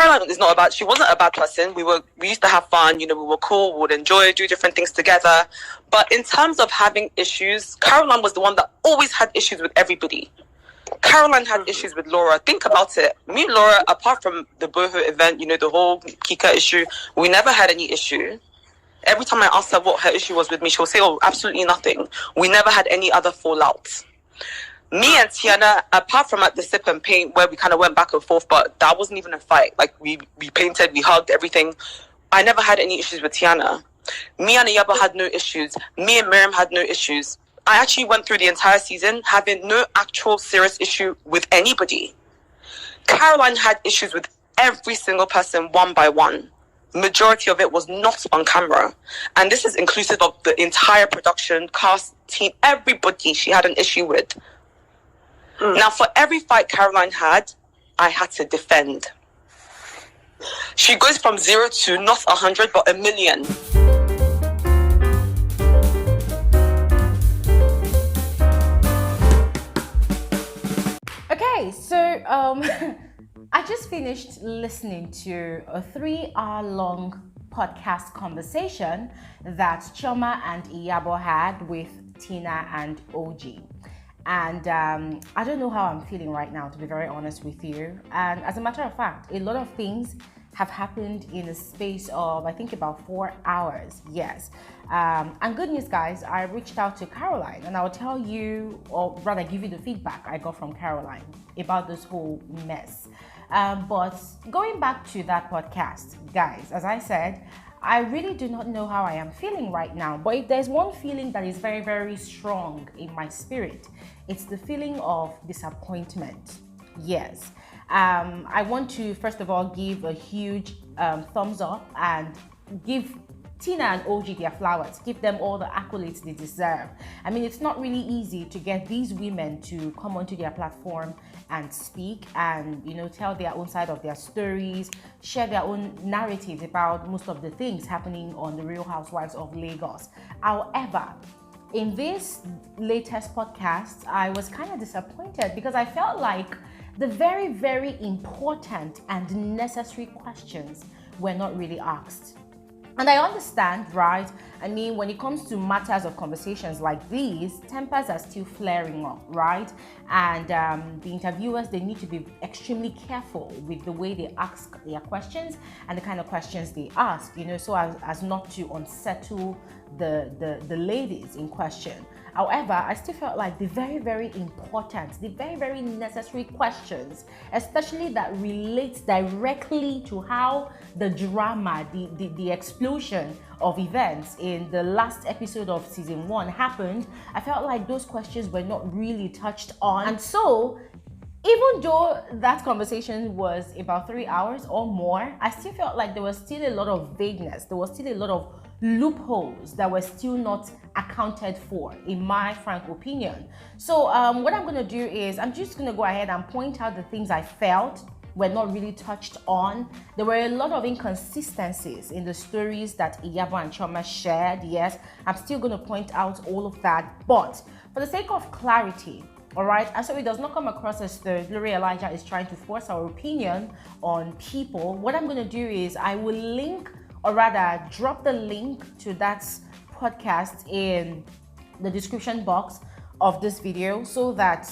Caroline is not a bad, she wasn't a bad person. We used to have fun, we were cool, we would enjoy, do different things together. But in terms of having issues, Caroline was the one that always had issues with everybody. Caroline had issues with Laura. Think about it. Me and Laura, apart from the Boho event, the whole Kika issue, we never had any issue. Every time I asked her what her issue was with me, she'll say, oh, absolutely nothing. We never had any other fallout. Me and Tiannah, apart from at the sip and paint where we kind of went back and forth, but that wasn't even a fight. Like we painted, we hugged, everything. I never had any issues with Tiannah. Me and Iyabo had no issues. Me and Mariam had no issues. I actually went through the entire season having no actual serious issue with anybody. Caroline had issues with every single person one by one. Majority of it was not on camera. And this is inclusive of the entire production, cast, team, everybody she had an issue with. Now, for every fight Caroline had, I had to defend. She goes from 0 to not 100, but 1,000,000. Okay, so I just finished listening to a 3-hour-long podcast conversation that Choma and Iyabo had with Tiannah and OG. And I don't know how I'm feeling right now, to be very honest with you. And as a matter of fact, a lot of things have happened in a space of, I think, about 4 hours. Yes. And good news, guys, I reached out to Caroline, and I'll tell you, or rather give you the feedback I got from Caroline about this whole mess. But going back to that podcast, guys, as I said, I really do not know how I am feeling right now. But if there's one feeling that is very, very strong in my spirit, it's the feeling of disappointment. Yes. I want to, first of all, give a huge thumbs up and give Tiannah and OG their flowers, give them all the accolades they deserve. I mean, it's not really easy to get these women to come onto their platform and speak and, tell their own side of their stories, share their own narratives about most of the things happening on the Real Housewives of Lagos. However, in this latest podcast, I was kind of disappointed because I felt like the very, very important and necessary questions were not really asked. And I understand, right? I mean, when it comes to matters of conversations like these, tempers are still flaring up, right? And the interviewers, they need to be extremely careful with the way they ask their questions and the kind of questions they ask, so as not to unsettle the ladies in question. However, I still felt like the very, very important, the very, very necessary questions, especially that relates directly to how the drama, the explosion of events in the last episode of season 1 happened, I felt like those questions were not really touched on. And so, even though that conversation was about 3 hours or more, I still felt like there was still a lot of vagueness. There was still a lot of loopholes that were still not accounted for, in my frank opinion. So what I'm going to do is I'm just going to go ahead and point out the things I felt were not really touched on. There were a lot of inconsistencies in the stories that Iyabo and Choma shared. Yes, I'm still going to point out all of that, but for the sake of clarity, all right, and so it does not come across as the Glory Elijah is trying to force our opinion on people, what I'm going to do is I will link, or rather drop the link to that podcast in the description box of this video, so that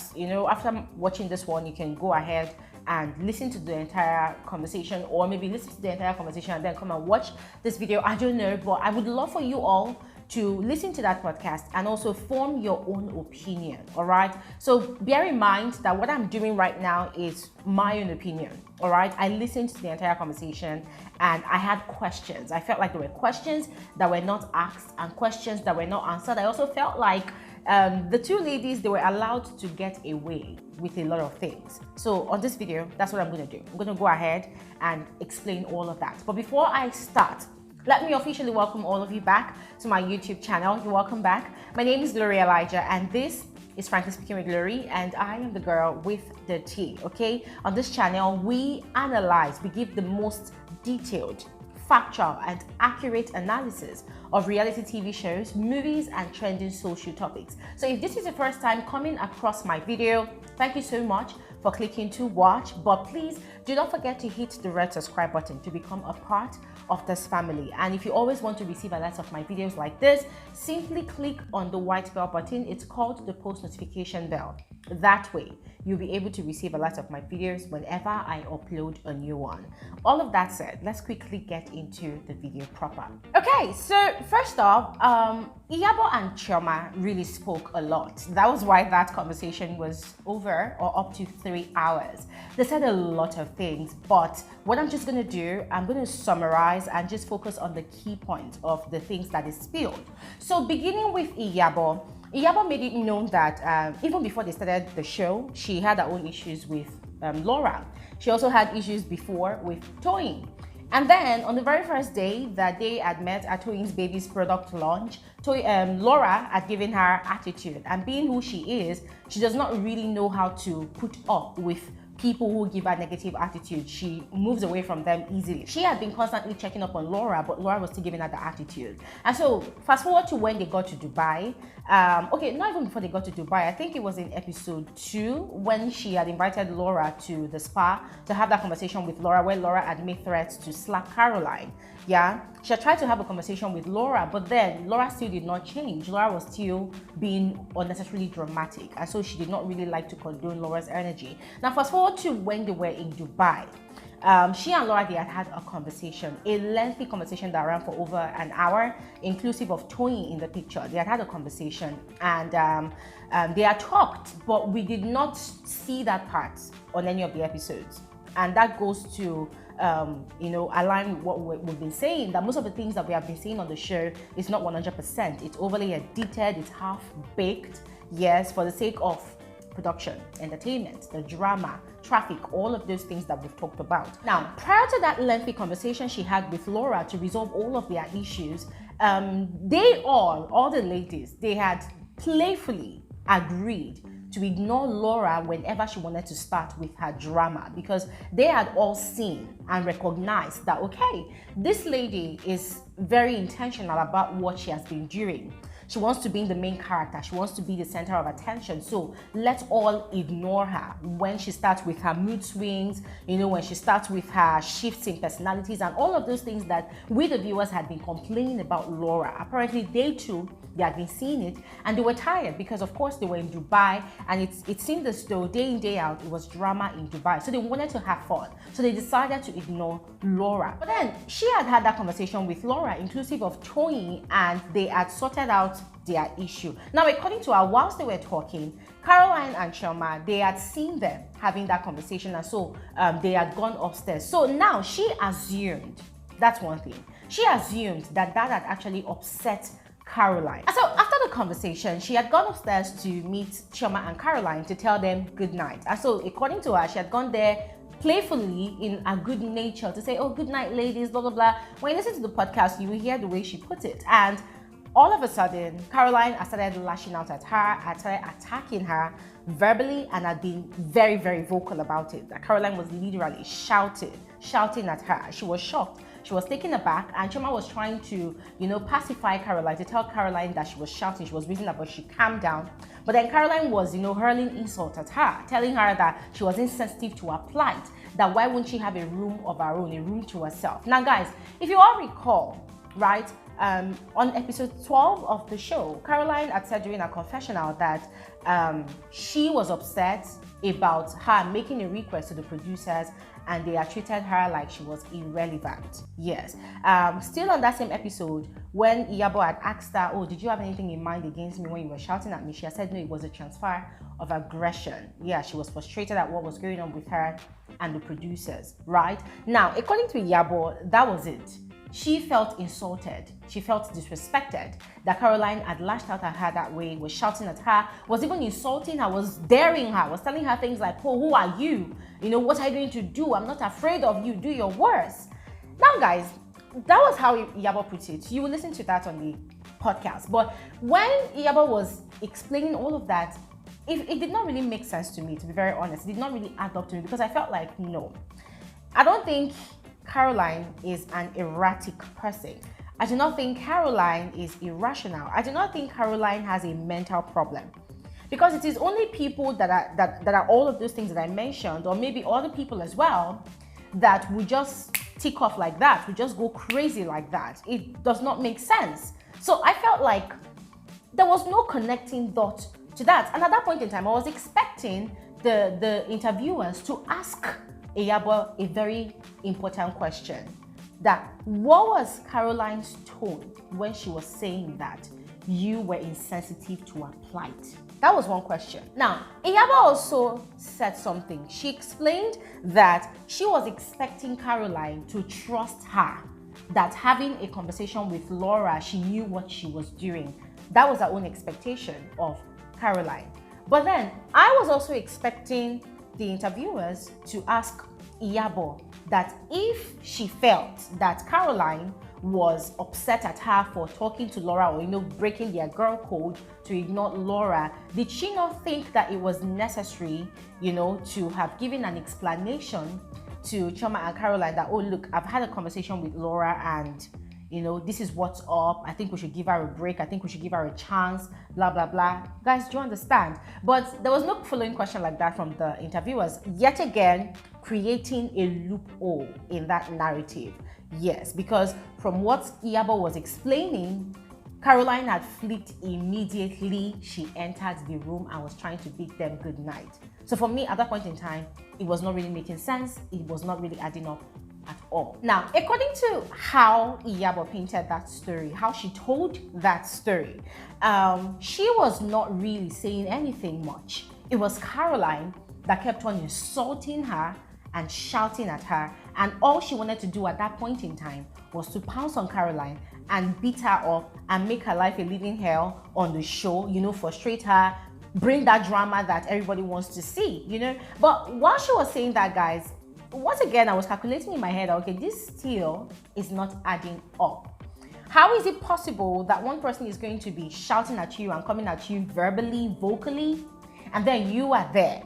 after watching this one you can go ahead and listen to the entire conversation, or maybe listen to the entire conversation and then come and watch this video. I don't know, but I would love for you all to listen to that podcast and also form your own opinion. All right, so bear in mind that what I'm doing right now is my own opinion. All right, I listened to the entire conversation and I had questions. I felt like there were questions that were not asked and questions that were not answered. I also felt like the two ladies, they were allowed to get away with a lot of things. So on this video, that's what I'm going to do. I'm going to go ahead and explain all of that. But before I start, let me officially welcome all of you back to my YouTube channel. You're welcome back. My name is Glory Elijah, and this is Frankly Speaking with Glory, and I am the girl with the tea, okay? On this channel, we analyze, we give the most detailed, factual, and accurate analysis of reality TV shows, movies, and trending social topics. So if this is the first time coming across my video, Thank you so much for clicking to watch, but please do not forget to hit the red subscribe button to become a part of this family. And if you always want to receive alerts of my videos like this, simply click on the white bell button. It's called the post notification bell. That way you'll be able to receive alerts of my videos whenever I upload a new one. All of that said, let's quickly get into the video proper. Okay, so first off, Iyabo and Chioma really spoke a lot. That was why that conversation was over or up to 3 hours. They said a lot of things, but what I'm just gonna do, I'm gonna summarize and just focus on the key points of the things that is spilled. So beginning with Iyabo, Iyabo made it known that even before they started the show, she had her own issues with Laura. She also had issues before with Toyin. And then on the very first day that they had met at Toyin's baby's product launch, Laura had given her attitude. And being who she is, she does not really know how to put up with people who give her negative attitude. She moves away from them easily. She had been constantly checking up on Laura, but Laura was still giving her the attitude. And so fast forward to when they got to Dubai. Okay, not even before they got to Dubai. I think it was in episode 2 when she had invited Laura to the spa to have that conversation with Laura, where Laura had made threats to slap Caroline. Yeah, she had tried to have a conversation with Laura, but then Laura still did not change. Laura was still being unnecessarily dramatic, and so she did not really like to condone Laura's energy. Now fast forward to when they were in Dubai. She and Laura, they had a conversation, a lengthy conversation that ran for over an hour, inclusive of Toyin in the picture. They had a conversation, and they had talked, but we did not see that part on any of the episodes. And that goes to align with what we've been saying, that most of the things that we have been seeing on the show is not 100%. It's overly edited, it's half-baked, yes, for the sake of production, entertainment, the drama, traffic, all of those things that we've talked about. Now, prior to that lengthy conversation she had with Laura to resolve all of their issues, all the ladies, they had playfully agreed to ignore Laura whenever she wanted to start with her drama, because they had all seen and recognized that, okay, this lady is very intentional about what she has been doing. She wants to be the main character. She wants to be the center of attention. So let's all ignore her when she starts with her mood swings, when she starts with her shifts in personalities and all of those things that we, the viewers, had been complaining about Laura. Apparently, they too, they had been seeing it and they were tired because, of course, they were in Dubai and it seemed as though day in, day out, it was drama in Dubai. So they wanted to have fun. So they decided to ignore Laura. But then she had that conversation with Laura, inclusive of Toyin, and they had sorted out their issue. Now, according to her, whilst they were talking, Caroline and Choma, they had seen them having that conversation, and so they had gone upstairs. So now she assumed, that's one thing, she assumed that had actually upset Caroline. And so after the conversation, she had gone upstairs to meet Choma and Caroline to tell them good night. And so according to her, she had gone there playfully in a good nature to say, oh, good night, ladies, blah, blah, blah. When you listen to the podcast, you will hear the way she put it. And all of a sudden, Caroline had started lashing out at her, had started attacking her verbally, and had been very, very vocal about it. That Caroline was literally shouting at her. She was shocked. She was taken aback, and Choma was trying to, pacify Caroline, to tell Caroline that she was shouting, she was raising her voice, she calmed down. But then Caroline was, hurling insults at her, telling her that she was insensitive to her plight, that why wouldn't she have a room of her own, a room to herself. Now, guys, if you all recall, right, on episode 12 of the show, Caroline had said during her confessional that she was upset about her making a request to the producers and they had treated her like she was irrelevant. Yes. Still on that same episode, when Iyabo had asked her, oh, did you have anything in mind against me when you were shouting at me? She had said, no, it was a transfer of aggression. Yeah, she was frustrated at what was going on with her and the producers, right? Now, according to Iyabo, that was it. She felt insulted. She felt disrespected that Caroline had lashed out at her that way, was shouting at her, was even insulting her, was daring her, was telling her things like, oh, who are you? What are you going to do? I'm not afraid of you. Do your worst. Now, guys, that was how Iyabo put it. You will listen to that on the podcast. But when Iyabo was explaining all of that, it did not really make sense to me, to be very honest. It did not really add up to me because I felt like, no, I don't think Caroline is an erratic person. I do not think Caroline is irrational. I do not think Caroline has a mental problem. Because it is only people that are all of those things that I mentioned, or maybe other people as well, that would just tick off like that, would just go crazy like that. It does not make sense. So I felt like there was no connecting dot to that. And at that point in time, I was expecting the interviewers to ask Iyabo a very important question. That what was Caroline's tone when she was saying that you were insensitive to her plight? That was one question. Now, Iyabo also said something. She explained that she was expecting Caroline to trust her, that having a conversation with Laura, she knew what she was doing. That was her own expectation of Caroline. But then I was also expecting the interviewers to ask Iyabo that if she felt that Caroline was upset at her for talking to Laura, or breaking their girl code to ignore Laura, did she not think that it was necessary to have given an explanation to Choma and Caroline that, oh look, I've had a conversation with Laura and this is what's up. I think we should give her a break. I think we should give her a chance, blah, blah, blah. Guys, do you understand? But there was no following question like that from the interviewers. Yet again, creating a loophole in that narrative. Yes, because from what Iyabo was explaining, Caroline had flipped immediately she entered the room and was trying to bid them good night. So for me, at that point in time, it was not really making sense. It was not really adding up at all. Now, according to how Iyabo painted that story, how she told that story, she was not really saying anything much. It was Caroline that kept on insulting her and shouting at her, and all she wanted to do at that point in time was to pounce on Caroline and beat her up and make her life a living hell on the show, frustrate her, bring that drama that everybody wants to see, But while she was saying that, guys, once again, I was calculating in my head, okay, this still is not adding up. How is it possible that one person is going to be shouting at you and coming at you verbally, vocally, and then you are there?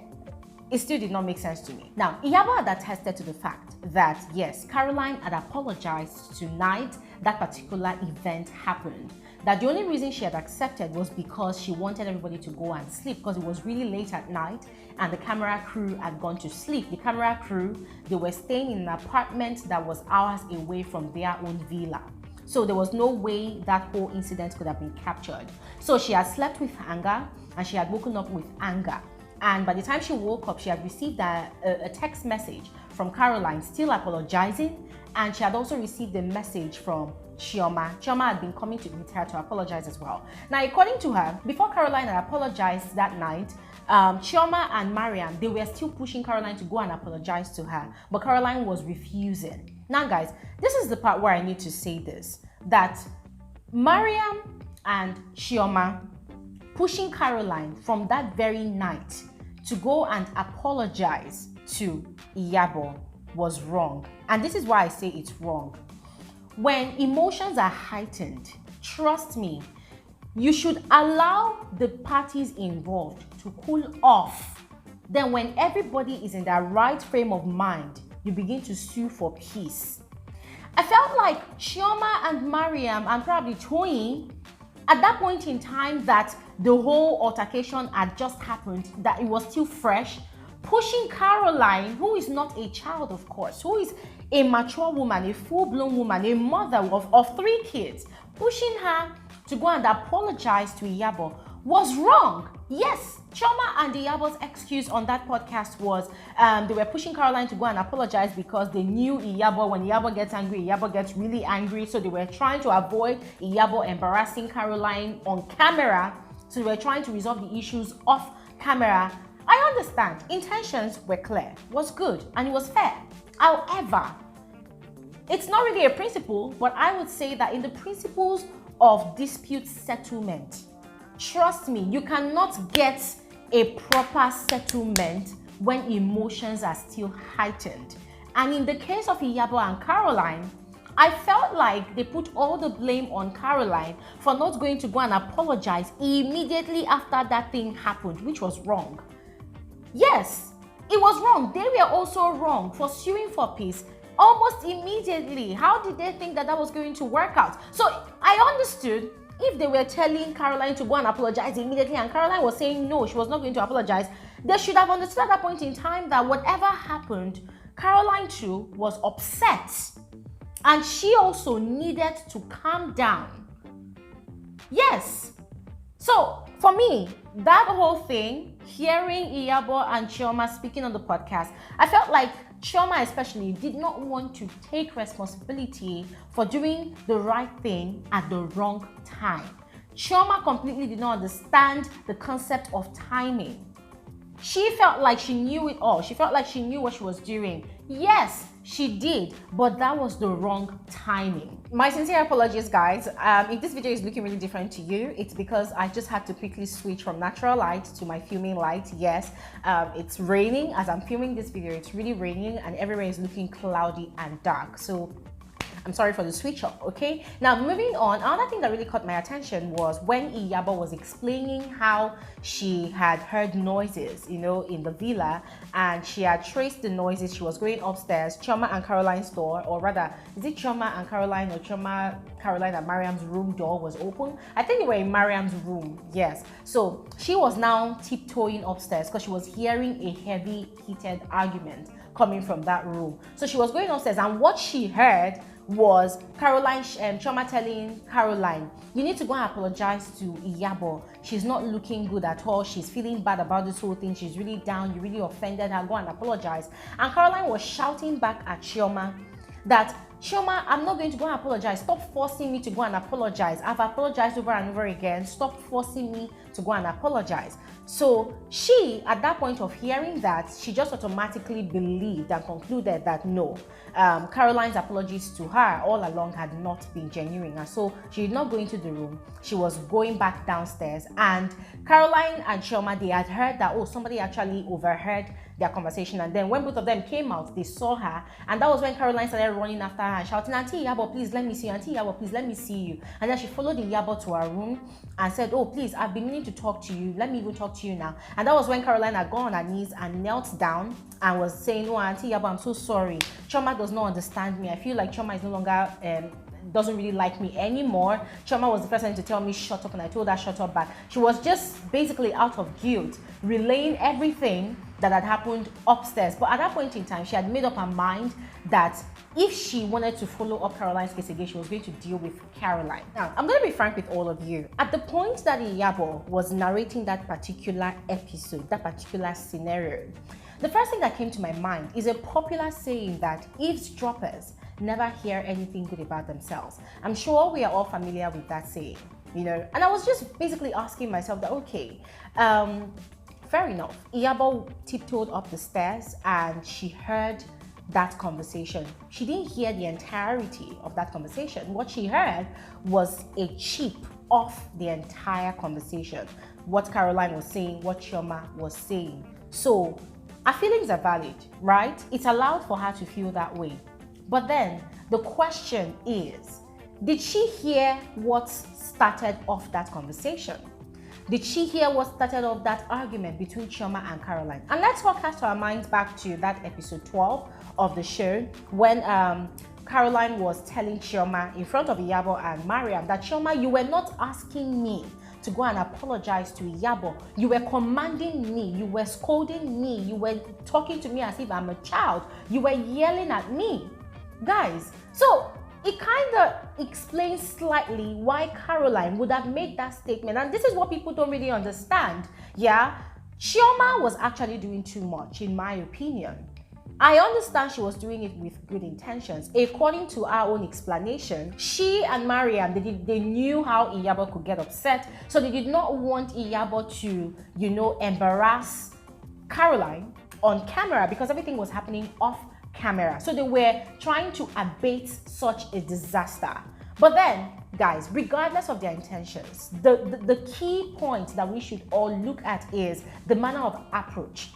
It still did not make sense to me. Now, Iyabo had attested to the fact that, yes, Caroline had apologized tonight that particular event happened. That the only reason she had accepted was because she wanted everybody to go and sleep, because it was really late at night and the camera crew had gone to sleep. The camera crew, they were staying in an apartment that was hours away from their own villa. So there was no way that whole incident could have been captured. So she had slept with anger and she had woken up with anger. And by the time she woke up, she had received a text message from Caroline still apologizing, and she had also received a message from Chioma. Chioma had been coming with her to apologize as well. Now, according to her, before Caroline had apologized that night, Chioma and Mariam, they were still pushing Caroline to go and apologize to her, but Caroline was refusing. Now, guys, this is the part where I need to say this, that Mariam and Chioma pushing Caroline from that very night to go and apologize to Iyabo was wrong. And this is why I say it's wrong. When emotions are heightened, trust me, you should allow the parties involved to cool off. Then when everybody is in their right frame of mind, you begin to sue for peace. I felt like Chioma and Mariam and probably Toyin, at that point in time that the whole altercation had just happened, that it was still fresh, pushing Caroline, who is not a child, of course, who is a mature woman, a full-blown woman, a mother of 3 kids, pushing her to go and apologize to Iyabo was wrong. Yes, Choma and Iyabo's excuse on that podcast was they were pushing Caroline to go and apologize because they knew Iyabo, when Iyabo gets angry, Iyabo gets really angry. So they were trying to avoid Iyabo embarrassing Caroline on camera. So they were trying to resolve the issues off camera. I understand. Intentions were clear, was good, and it was fair. However, it's not really a principle, but I would say that in the principles of dispute settlement, trust me, you cannot get a proper settlement when emotions are still heightened. And in the case of Iyabo and Caroline, I felt like they put all the blame on Caroline for not going to go and apologize immediately after that thing happened, which was wrong. Yes, it was wrong. They were also wrong for suing for peace almost immediately. How did they think that that was going to work out? So I understood if they were telling Caroline to go and apologize immediately and Caroline was saying no, she was not going to apologize, they should have understood at that point in time that whatever happened, Caroline too was upset. And she also needed to calm down. Yes. So for me, that whole thing, hearing Iyabo and Chioma speaking on the podcast, I felt like Choma especially did not want to take responsibility for doing the right thing at the wrong time. Choma completely did not understand the concept of timing. She felt like she knew it all. She felt like she knew what she was doing. Yes, she did, but that was the wrong timing. My sincere apologies, guys. If this video is looking really different to you, it's because I just had to quickly switch from natural light to my filming light. Yes, it's raining as I'm filming this video. It's really raining and everywhere is looking cloudy and dark. So I'm sorry for the switch up, okay? Now, moving on, another thing that really caught my attention was when Iyabo was explaining how she had heard noises, you know, in the villa, and she had traced the noises. She was going upstairs, Choma and Caroline's door, or rather, is it Choma and Caroline or Choma, Caroline and Mariam's room door was open? I think they were in Mariam's room, yes. So she was now tiptoeing upstairs because she was hearing a heavy, heated argument coming from that room. So she was going upstairs, and what she heard was Caroline, Choma telling Caroline, you need to go and apologize to Iyabo. She's not looking good at all. She's feeling bad about this whole thing. She's really down. You really offended her. Go and apologize. And Caroline was shouting back at Chioma that, Chioma, I'm not going to go and apologize. Stop forcing me to go and apologize. I've apologized over and over again. Stop forcing me to go and apologize. So she, at that point of hearing that, she just automatically believed and concluded that no, Caroline's apologies to her all along had not been genuine. And so she did not go into the room. She was going back downstairs. And Caroline and Choma, they had heard that, oh, somebody actually overheard their conversation. And then when both of them came out, they saw her. And that was when Caroline started running after her and shouting, Auntie Iyabo, please let me see you. Auntie Iyabo, please let me see you. And then she followed Iyabo to her room and said, oh, please, I've been meaning to talk to you. Let me even talk to you now. And that was when Caroline had gone on her knees and knelt down and was saying, oh, Auntie Iyabo, I'm so sorry. Choma does not understand me. I feel like Choma is no longer doesn't really like me anymore. Choma was the first one to tell me shut up, and I told her shut up back. She was just basically out of guilt, relaying everything that had happened upstairs. But at that point in time, she had made up her mind that if she wanted to follow up Caroline's case again, she was going to deal with Caroline. Now, I'm going to be frank with all of you. At the point that Iyabo was narrating that particular episode, that particular scenario, the first thing that came to my mind is a popular saying that eavesdroppers never hear anything good about themselves. I'm sure we are all familiar with that saying, you know. And I was just basically asking myself that, okay, fair enough. Iyabo tiptoed up the stairs and she heard that conversation. She didn't hear the entirety of that conversation. What she heard was a chip of the entire conversation. What Caroline was saying, what Chioma was saying. So her feelings are valid, right? It's allowed for her to feel that way. But then the question is, did she hear what started off that conversation? Did she hear what started off that argument between Chioma and Caroline? And let's cast our minds back to that episode 12 of the show when Caroline was telling Chioma in front of Iyabo and Mariam that, Chioma, you were not asking me to go and apologize to Iyabo. You were commanding me. You were scolding me. You were talking to me as if I'm a child. You were yelling at me. Guys, so it kind of explains slightly why Caroline would have made that statement. And this is what people don't really understand. Yeah, Chioma was actually doing too much, in my opinion. I understand she was doing it with good intentions. According to our own explanation, she and Mariam, they knew how Iyabo could get upset. So they did not want Iyabo to, you know, embarrass Caroline on camera because everything was happening off camera. So they were trying to abate such a disaster. But then, guys, regardless of their intentions, the key point that we should all look at is the manner of approach.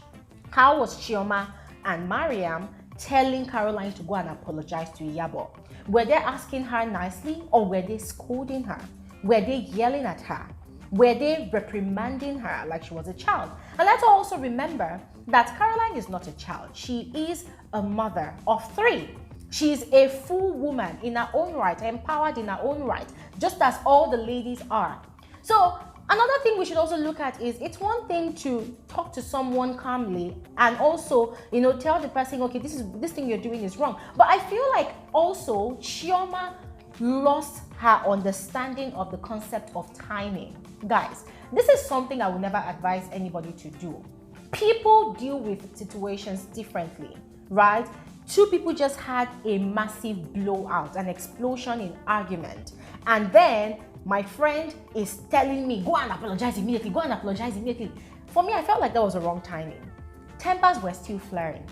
How was Chioma and Mariam telling Caroline to go and apologize to Iyabo? Were they asking her nicely, or were they scolding her? Were they yelling at her? Were they reprimanding her like she was a child? And let's also remember that Caroline is not a child. She is a mother of 3. She's a full woman in her own right, empowered in her own right, just as all the ladies are. So another thing we should also look at is, it's one thing to talk to someone calmly and also, tell the person, okay, this thing you're doing is wrong. But I feel like also Chioma lost her understanding of the concept of timing. Guys, this is something I would never advise anybody to do. People deal with situations differently, right? Two people just had a massive blowout, an explosion in argument. And then my friend is telling me, go and apologize immediately, go and apologize immediately. For me, I felt like that was the wrong timing. Tempers were still flaring.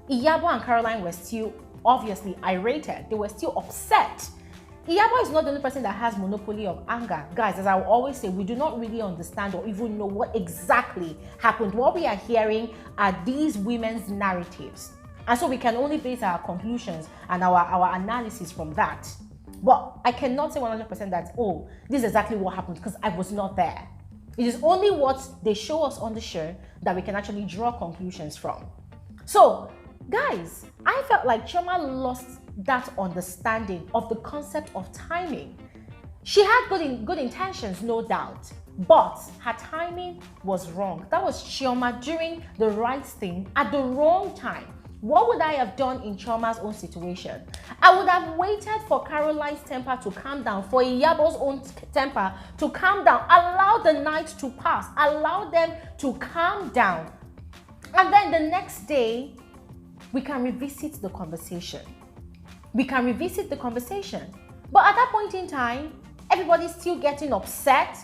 Iyabo and Caroline were still obviously irritated. They were still upset. Iyabo is not the only person that has monopoly of anger. Guys, as I will always say, we do not really understand or even know what exactly happened. What we are hearing are these women's narratives. And so we can only base our conclusions and our analysis from that. But I cannot say 100% that, oh, this is exactly what happened, because I was not there. It is only what they show us on the show that we can actually draw conclusions from. So, guys, I felt like Chioma lost that understanding of the concept of timing. She had good intentions, no doubt, but her timing was wrong. That was Chioma doing the right thing at the wrong time. What would I have done in Chioma's own situation? I would have waited for Caroline's temper to calm down, for Iyabo's own temper to calm down, allow the night to pass, allow them to calm down. And then the next day, we can revisit the conversation. We can revisit the conversation. But at that point in time, everybody's still getting upset,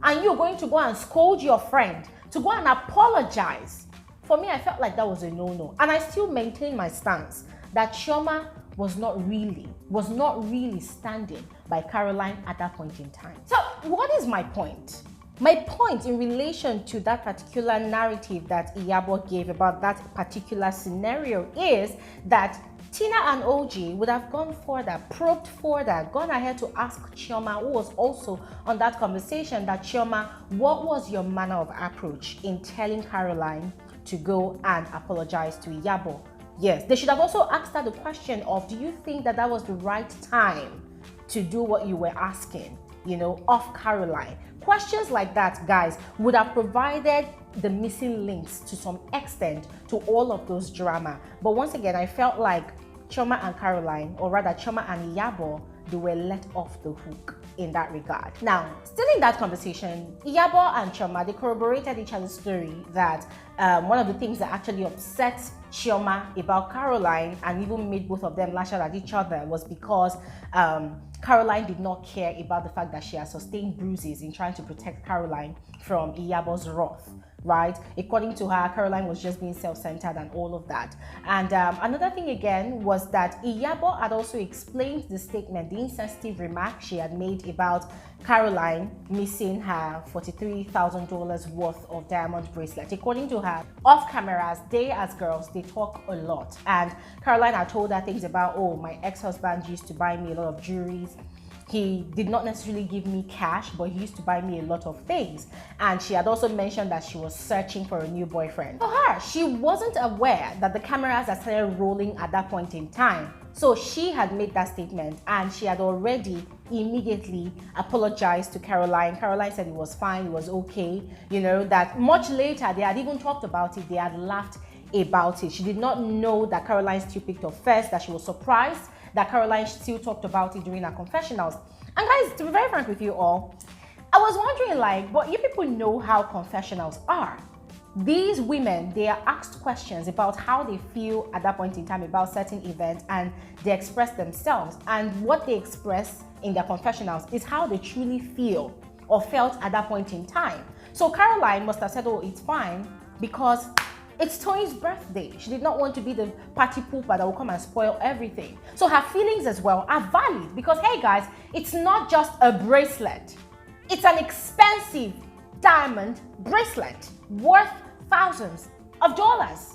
and you're going to go and scold your friend, to go and apologize. For me, I felt like that was a no-no. And I still maintain my stance that Chioma was not really standing by Caroline at that point in time. So what is my point? My point in relation to that particular narrative that Iyabo gave about that particular scenario is that Tiannah and OG would have gone further, probed further, gone ahead to ask Chioma, who was also on that conversation, that Chioma, what was your manner of approach in telling Caroline to go and apologize to Iyabo? Yes, they should have also asked her the question of, do you think that that was the right time to do what you were asking, of Caroline? Questions like that, guys, would have provided the missing links to some extent to all of those drama. But once again, I felt like Choma and Caroline, or rather Choma and Iyabo, they were let off the hook in that regard. Now, still in that conversation, Iyabo and Choma, they corroborated each other's story that one of the things that actually upset Chioma about Caroline and even made both of them lash out at each other was because Caroline did not care about the fact that she had sustained bruises in trying to protect Caroline from Iyabo's wrath. Right? According to her, Caroline was just being self-centered and all of that. And another thing again was that Iyabo had also explained the statement, the insensitive remark she had made about Caroline missing her $43,000 worth of diamond bracelet. According to her, off cameras, they as girls, they talk a lot. And Caroline had told her things about, oh, my ex-husband used to buy me a lot of jewelries. He did not necessarily give me cash, but he used to buy me a lot of things. And she had also mentioned that she was searching for a new boyfriend. For her, she wasn't aware that the cameras had started rolling at that point in time. So she had made that statement and she had already immediately apologized to Caroline. Caroline said it was fine, it was okay. That much later, they had even talked about it, they had laughed about it. She did not know that Caroline still picked up first, that she was surprised that Caroline still talked about it during her confessionals. And guys, to be very frank with you all, I was wondering, but you people know how confessionals are. These women, they are asked questions about how they feel at that point in time about certain events, and they express themselves. And what they express in their confessionals is how they truly feel or felt at that point in time. So Caroline must have said, oh, it's fine, because it's Tony's birthday. She did not want to be the party pooper that will come and spoil everything. So her feelings as well are valid, because, hey guys, it's not just a bracelet. It's an expensive diamond bracelet worth thousands of dollars.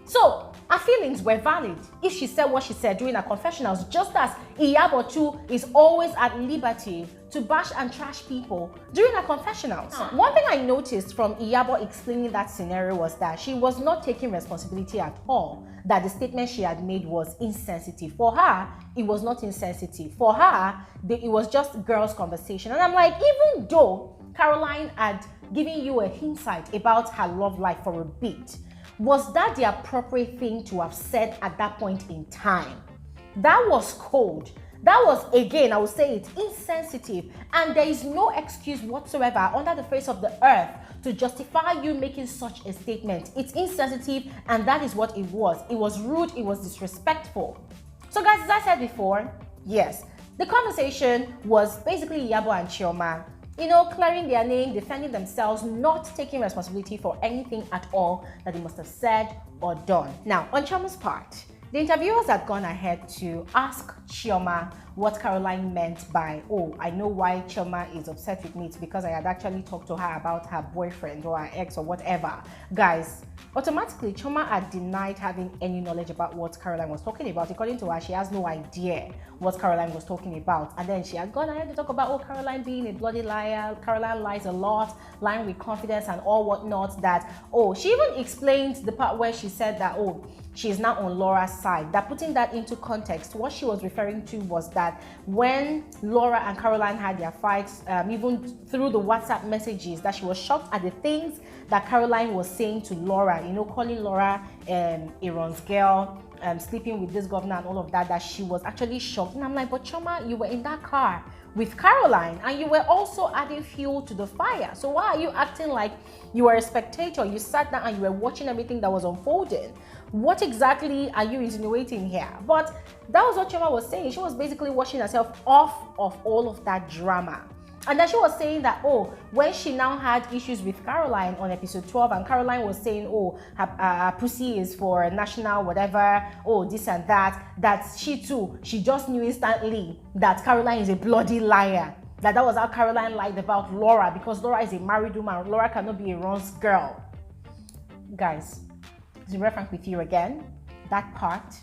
So her feelings were valid if she said what she said during her confessionals, just as Iyabo too is always at liberty to bash and trash people during her confessionals. One thing I noticed from Iyabo explaining that scenario was that she was not taking responsibility at all. that the statement she had made was insensitive. For her, it was not insensitive. For her, it was just girls' conversation. And I'm like, even though Caroline had given you an insight about her love life for a bit, was that the appropriate thing to have said at that point in time? That was cold. That was, again, I would say it's insensitive. And there is no excuse whatsoever under the face of the earth to justify you making such a statement. It's insensitive, and that is what it was. It was rude, it was disrespectful. So guys, as I said before, yes, the conversation was basically Yabo and Chioma, clearing their name, defending themselves, not taking responsibility for anything at all that they must have said or done. Now, on Chioma's part, the interviewers had gone ahead to ask Chioma what Caroline meant by, oh, I know why Chioma is upset with me. It's because I had actually talked to her about her boyfriend or her ex or whatever. Guys, automatically, Chioma had denied having any knowledge about what Caroline was talking about. According to her, she has no idea what Caroline was talking about. And then she had gone ahead to talk about, oh, Caroline being a bloody liar. Caroline lies a lot, lying with confidence and all whatnot. That, oh, she even explained the part where she said that, oh, she is now on Laura's side. That, putting that into context, what she was referring to was that when Laura and Caroline had their fights, even through the WhatsApp messages, that she was shocked at the things that Caroline was saying to Laura, calling Laura Aaron's girl, sleeping with this governor and all of that, that she was actually shocked. And I'm like, but Choma, you were in that car with Caroline and you were also adding fuel to the fire. So why are you acting like you were a spectator? You sat down and you were watching everything that was unfolding. What exactly are you insinuating here? But that was what Choma was saying. She was basically washing herself off of all of that drama. And then she was saying that, oh, when she now had issues with Caroline on episode 12, and Caroline was saying, oh, her pussy is for national whatever, oh, this and that she too, she just knew instantly that Caroline is a bloody liar. That was how Caroline lied about Laura, because Laura is a married woman. Laura cannot be a Ron's girl. Guys, to be very frank with you again, that part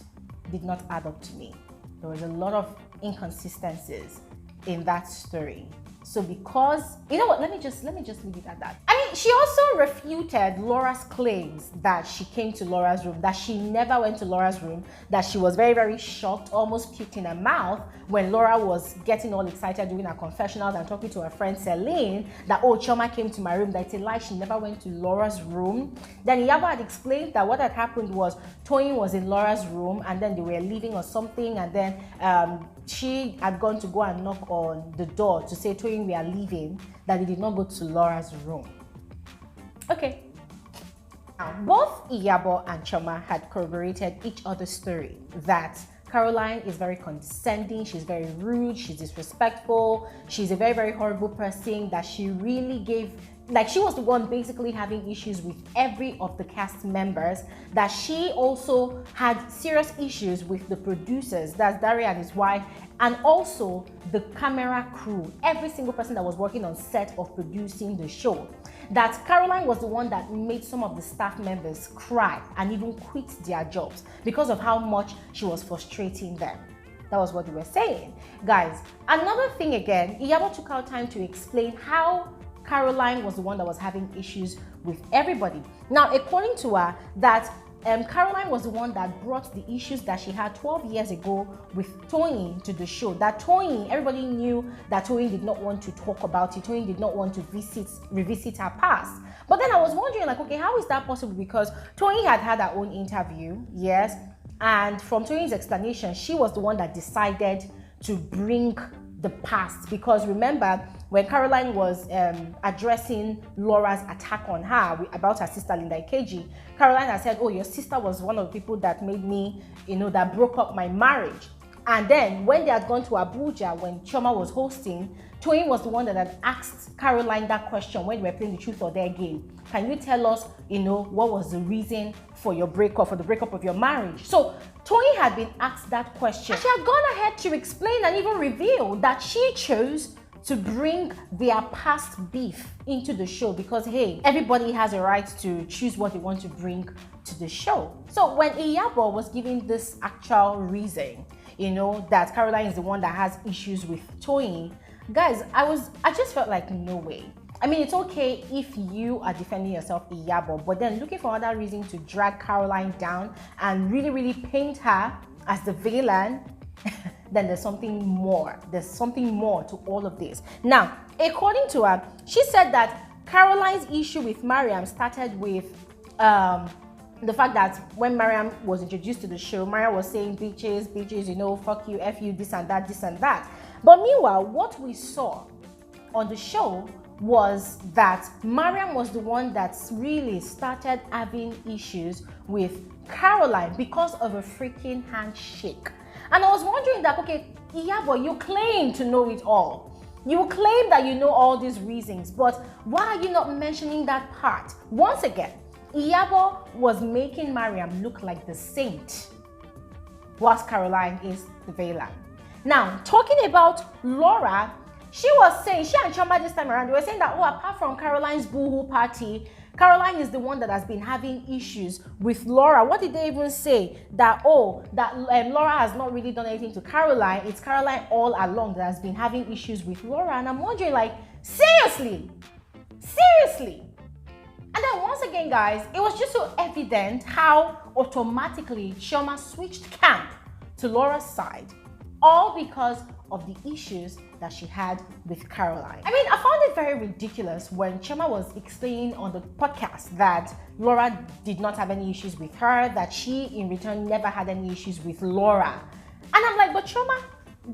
did not add up to me. There was a lot of inconsistencies in that story. So because, you know what, let me just leave it at that. I mean, she also refuted Laura's claims that she came to Laura's room, that she never went to Laura's room, that she was very, very shocked, almost puked in her mouth when Laura was getting all excited doing her confessionals and talking to her friend Celine, that, oh, Chioma came to my room. That's a lie, she never went to Laura's room. Then Iyabo had explained that what had happened was Toyin was in Laura's room and then they were leaving or something, and then she had gone to go and knock on the door to say, Toyin, we are leaving, that they did not go to Laura's room. Okay. Now, both Iyabo and Choma had corroborated each other's story, that Caroline is very condescending, she's very rude, she's disrespectful, she's a very, very horrible person, that she really gave, like, she was the one basically having issues with every of the cast members, that she also had serious issues with the producers, that's Daria and his wife, and also the camera crew, every single person that was working on set of producing the show. That Caroline was the one that made some of the staff members cry and even quit their jobs because of how much she was frustrating them. That was what they were saying. Guys, another thing again, Iyabo took out time to explain how Caroline was the one that was having issues with everybody. Now, according to her, that Caroline was the one that brought the issues that she had 12 years ago with Toyin to the show. That Toyin, everybody knew that Toyin did not want to talk about it. Toyin did not want to revisit her past. But then I was wondering, like, okay, how is that possible? Because Toyin had had her own interview, yes, and from Toyin's explanation, she was the one that decided to bring the past. Because remember, when Caroline was addressing Laura's attack on her about her sister Linda Ikeji, Caroline had said, oh, your sister was one of the people that made me, that broke up my marriage. And then when they had gone to Abuja, when Choma was hosting, Toyin was the one that had asked Caroline that question when they were playing the truth or dare game. Can you tell us, what was the reason for your breakup, for the breakup of your marriage? So Toyin had been asked that question. And she had gone ahead to explain and even reveal that she chose to bring their past beef into the show because, hey, everybody has a right to choose what they want to bring to the show. So when Iyabo was giving this actual reason, that Caroline is the one that has issues with Toyin, guys, I just felt like, no way. I mean, it's okay if you are defending yourself, Iyabo, but then looking for other reason to drag Caroline down and really, really paint her as the villain, then there's something more. There's something more to all of this. Now, according to her, she said that Caroline's issue with Mariam started with the fact that when Mariam was introduced to the show, Mariam was saying bitches, you know, fuck you, F you, this and that, this and that. But meanwhile, what we saw on the show was that Mariam was the one that really started having issues with Caroline because of a freaking handshake. And I was wondering that, okay, Iyabo, you claim to know it all. You claim that you know all these reasons, but why are you not mentioning that part? Once again, Iyabo was making Mariam look like the saint, whilst Caroline is the villain. Now, talking about Laura, she was saying, she and Choma this time around, they were saying that, oh, apart from Caroline's boohoo party, Caroline is the one that has been having issues with Laura. What did they even say? That, oh, that Laura has not really done anything to Caroline. It's Caroline all along that has been having issues with Laura. And I'm wondering, like, seriously? Seriously? And then once again, guys, it was just so evident how automatically Choma switched camp to Laura's side, all because of the issues that she had with Caroline. I mean, I found it very ridiculous when Choma was explaining on the podcast that Laura did not have any issues with her, that she in return never had any issues with Laura. And I'm like, but Choma,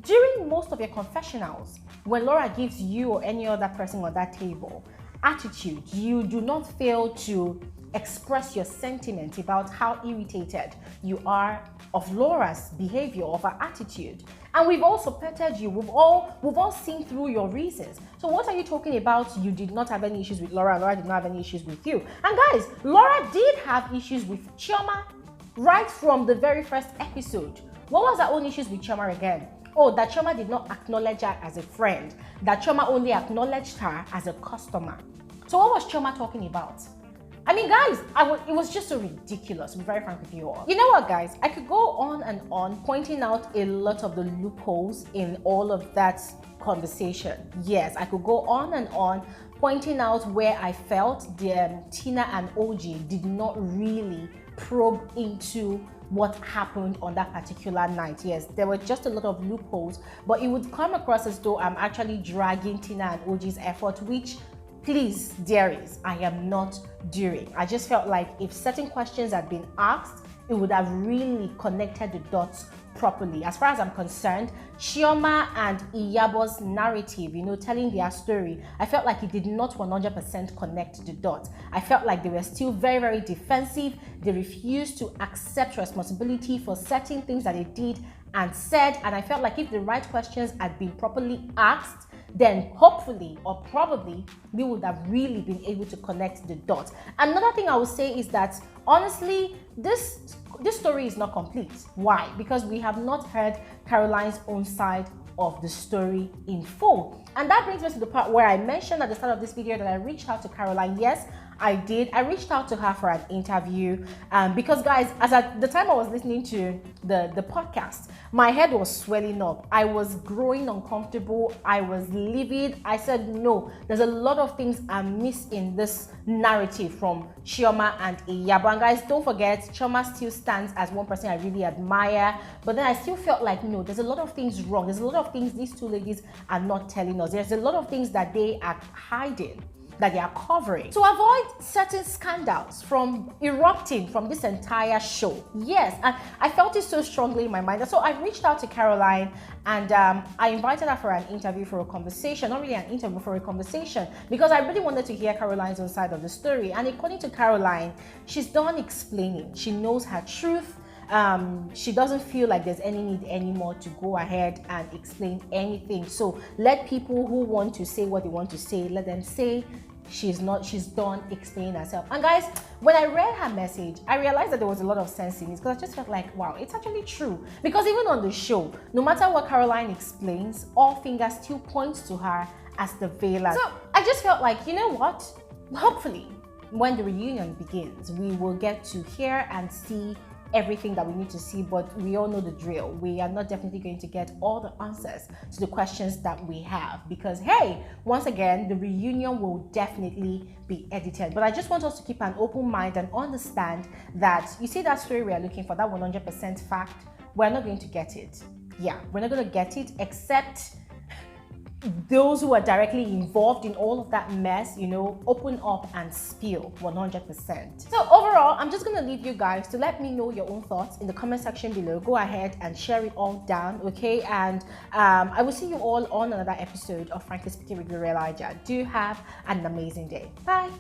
during most of your confessionals, when Laura gives you or any other person on that table attitude, you do not fail to express your sentiment about how irritated you are of Laura's behavior, of her attitude. And we've all supported you. We've all seen through your reasons. So what are you talking about? You did not have any issues with Laura. Laura did not have any issues with you. And guys, Laura did have issues with Chioma right from the very first episode. What was her own issues with Chioma again? Oh, that Chioma did not acknowledge her as a friend. That Chioma only acknowledged her as a customer. So what was Chioma talking about? I mean, guys, it was just so ridiculous, to be very frank with you all. You know what, guys? I could go on and on pointing out a lot of the loopholes in all of that conversation. Yes, I could go on and on pointing out where I felt Tiannah and OG did not really probe into what happened on that particular night. Yes, there were just a lot of loopholes, but it would come across as though I'm actually dragging Tiannah and OG's effort, which, please, dearies, I am not doing. I just felt like if certain questions had been asked, it would have really connected the dots properly. As far as I'm concerned, Chioma and Iyabo's narrative, you know, telling their story, I felt like it did not 100% connect the dots. I felt like they were still very, very defensive. They refused to accept responsibility for certain things that they did and said. And I felt like if the right questions had been properly asked, then hopefully or probably we would have really been able to connect the dots. Another thing I would say is that honestly, this story is not complete. Why? Because we have not heard Caroline's own side of the story in full. And that brings me to the part where I mentioned at the start of this video that I reached out to Caroline. Yes, I did. I reached out to her for an interview because, guys, as at the time I was listening to the podcast, my head was swelling up. I was growing uncomfortable. I was livid. I said, no, there's a lot of things I miss in this narrative from Chioma and Iyabo. And guys, don't forget, Chioma still stands as one person I really admire. But then I still felt like, no, there's a lot of things wrong. There's a lot of things these two ladies are not telling us. There's a lot of things that they are hiding, that they are covering, to avoid certain scandals from erupting from this entire show. Yes, and I felt it so strongly in my mind. So I reached out to Caroline and I invited her for an interview, for a conversation, not really an interview, for a conversation, because I really wanted to hear Caroline's own side of the story. And according to Caroline, she's done explaining. She knows her truth. She doesn't feel like there's any need anymore to go ahead and explain anything. So let people who want to say what they want to say, let them say. She's done explaining herself. And guys, when I read her message, I realized that there was a lot of sense in it, because I just felt like, wow, it's actually true. Because even on the show, no matter what Caroline explains, all fingers still point to her as the villain. So I just felt like, you know what? Hopefully, when the reunion begins, we will get to hear and see everything that we need to see, but we all know the drill. We are not definitely going to get all the answers to the questions that we have, because hey, once again, the reunion will definitely be edited. But I just want us to keep an open mind and understand that, you see, that story we are looking for, that 100% fact, we're not going to get it. Yeah, we're not going to get it, except those who are directly involved in all of that mess, you know, open up and spill 100%. So overall, I'm just going to leave you guys to let me know your own thoughts in the comment section below. Go ahead and share it all down, okay? And I will see you all on another episode of Frankly Speaking with Elijah. Do have an amazing day. Bye.